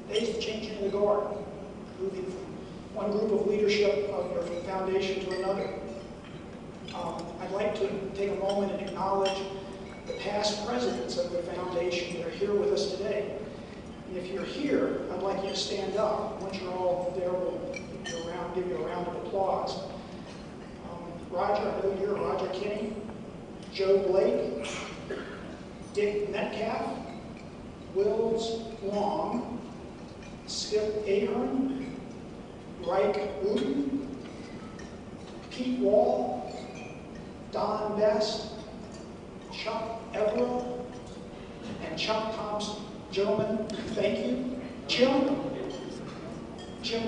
Days of changing the guard, moving from one group of leadership of your foundation to another. I'd like to take a moment and acknowledge the past presidents of the foundation that are here with us today. And if you're here, I'd like you to stand up. Once you're all there, we'll give you a round of applause. Roger, I know you're Roger Kinney, Joe Blake, Dick Metcalf, Wills Long, Skip Ahern, Reich Wooten, Pete Wall, Don Best, Chuck Everill, and Chuck Thompson. Gentlemen, thank you. Jim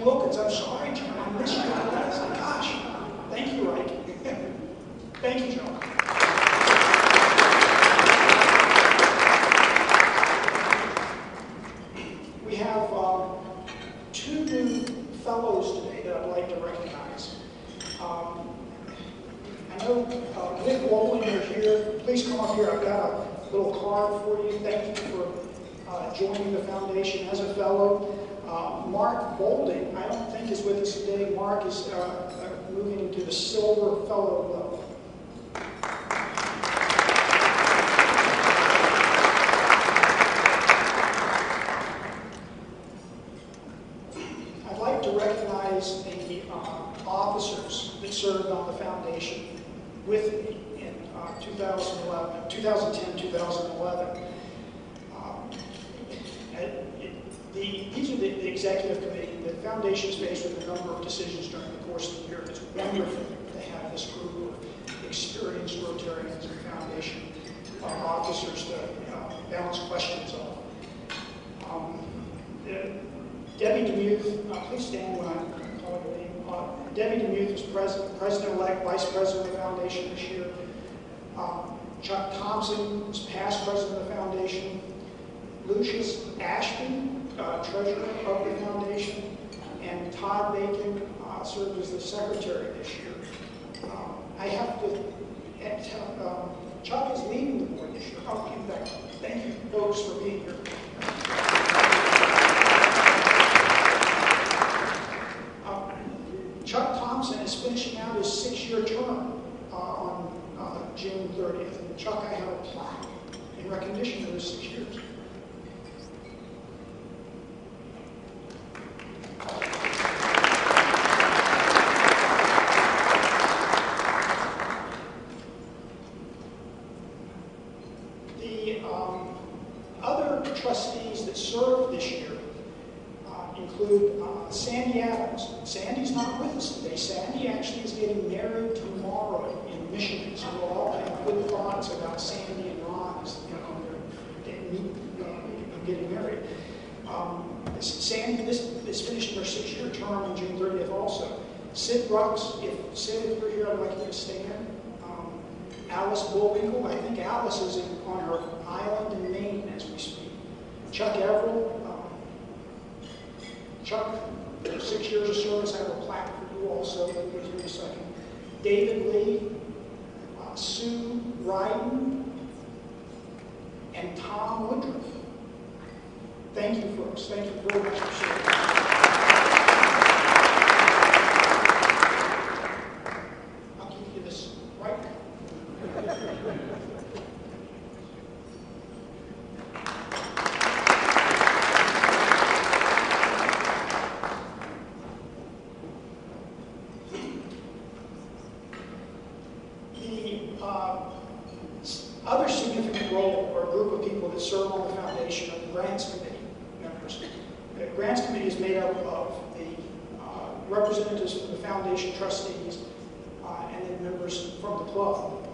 Wilkins, I'm sorry, Jim, I missed you. Gosh, thank you, Reich. Thank you, Joe. We have two new fellows today that I'd like to recognize. I know Nick Wolin, you're here. Please come up here. I've got a little card for you. Thank you for joining the foundation as a fellow. Mark Bolding, I don't think is with us today. Mark is moving into the silver fellow level. I'd like to recognize the officers that served on the foundation with me in 2010, 2011. These are the executive committee. The foundation is faced with a number of decisions during the course of the year. It's wonderful to have this group of experienced Rotarians and foundation officers to bounce questions off. Debbie DeMuth, please stand when I call your name. Debbie DeMuth is president-elect, vice president of the foundation this year. Chuck Thompson is past president of the foundation. Lucius Ashby, treasurer of the foundation, and Todd Bacon served as the secretary this year. I have to, Chuck is leading the board this year. Thank you folks for being here. Chuck Thompson is finishing out his 6-year term on June 30th. And Chuck, I have a plaque in recognition of his 6 years. Other trustees that served this year include Sandy Adams. Sandy's not with us today. Sandy actually is getting married tomorrow in Michigan, so we'll all have good thoughts about Sandy and Ron as they're getting married. Sandy is finishing her 6-year term on June 30th also. Sid Brooks, if you're here, I'd like you to stand. Alice Bullwinkle, I think Alice is on her island in Maine as we speak. Chuck Everill, Chuck, 6 years of service. I have a plaque for you also. Let me get here in a second. David Lee, Sue Ryden, and Tom Woodruff. Thank you, folks. Thank you very much for serving. I'll give you this right now. The other significant role or group of people that serve on the foundation are the Grants Committee members. The Grants Committee is made up of the representatives from the foundation trustees and then members from the club,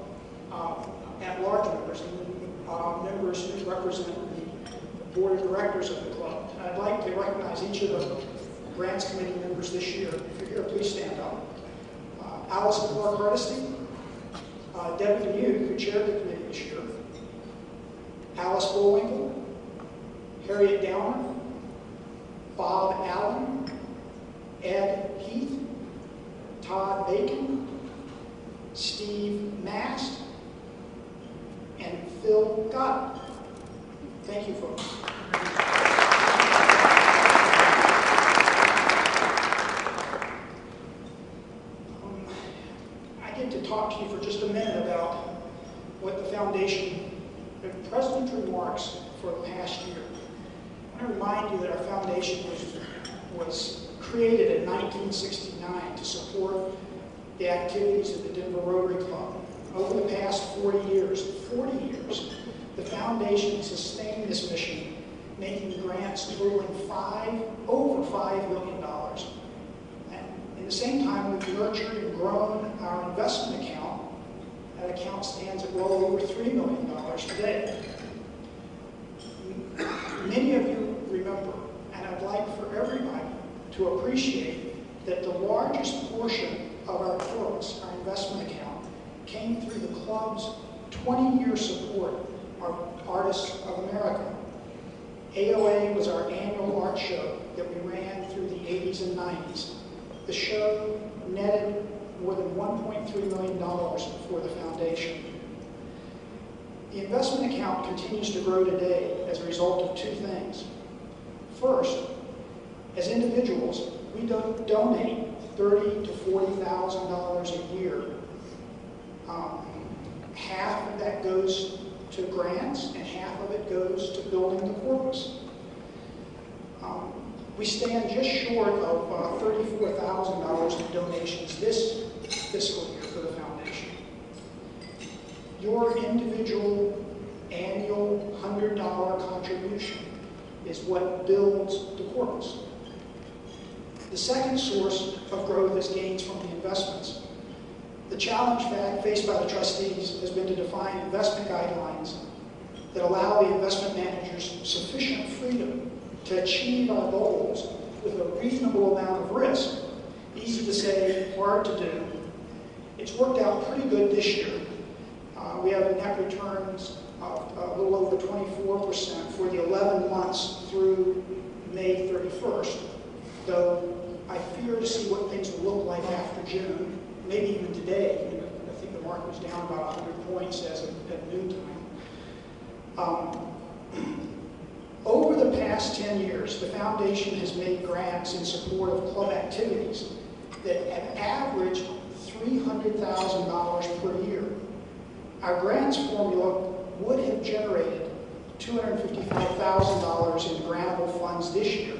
at-large members, and members who represent the board of directors of the club. And I'd like to recognize each of the Grants Committee members this year. If you're here, please stand up. Allison Clark Hardesty, Debbie DeMuth, who chaired the committee this year, Alice Bullwinkle, Harriet Downer, Bob Allen, Ed Heath, Todd Bacon, Steve Mast, and Phil Gott. Thank you, folks. remind you that our foundation was created in 1969 to support the activities of the Denver Rotary Club. Over the past 40 years, the foundation sustained this mission, making grants totaling over $5 million. And in the same time, we've nurtured and grown our investment account. That account stands at well over $3 million today. Many of you remember, and I'd like for everybody to appreciate that the largest portion of our corpus, our investment account, came through the club's 20-year support of Artists of America. AOA was our annual art show that we ran through the 80s and 90s. The show netted more than $1.3 million for the foundation. The investment account continues to grow today as a result of two things. First, as individuals, we donate $30,000 to $40,000 a year. Half of that goes to grants and half of it goes to building the corpus. We stand just short of $34,000 in donations this fiscal year for the foundation. Your individual annual $100 contribution is what builds the corpus. The second source of growth is gains from the investments. The challenge faced by the trustees has been to define investment guidelines that allow the investment managers sufficient freedom to achieve our goals with a reasonable amount of risk. Easy to say, hard to do. It's worked out pretty good this year. We have net returns of a little over 24% for the 11 months through May 31st, though I fear to see what things will look like after June, maybe even today. I think the market was down about 100 points as of at noontime. Over the past 10 years, the foundation has made grants in support of club activities that have averaged $300,000 per year. Our grants formula would have generated $255,000 in grantable funds this year,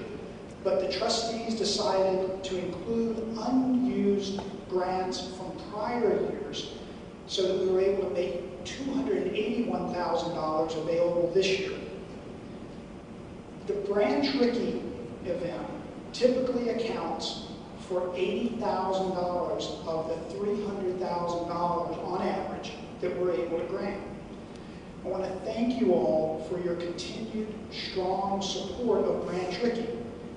but the trustees decided to include unused grants from prior years so that we were able to make $281,000 available this year. The Branch Rickey event typically accounts for $80,000 of the $300,000 on average that we're able to grant. I want to thank you all for your continued strong support of Branch Rickey.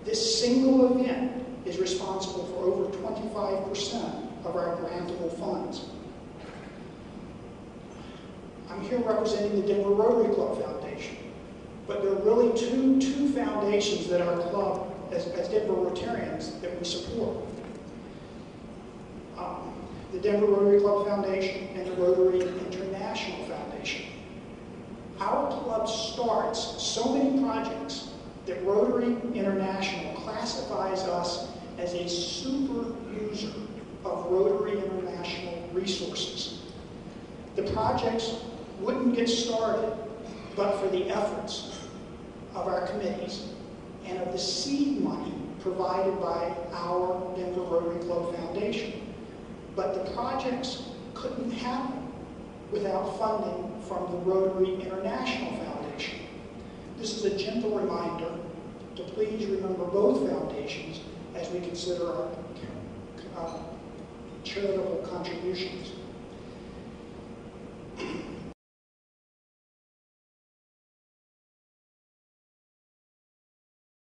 This single event is responsible for over 25% of our grantable funds. I'm here representing the Denver Rotary Club Foundation, but there are really two foundations that our club, as Denver Rotarians, that we support. The Denver Rotary Club Foundation and the Rotary International Foundation. Our club starts so many projects that Rotary International classifies us as a super user of Rotary International resources. The projects wouldn't get started but for the efforts of our committees and of the seed money provided by our Denver Rotary Club Foundation. But the projects couldn't happen without funding from the Rotary International Foundation. This is a gentle reminder to please remember both foundations as we consider our charitable contributions.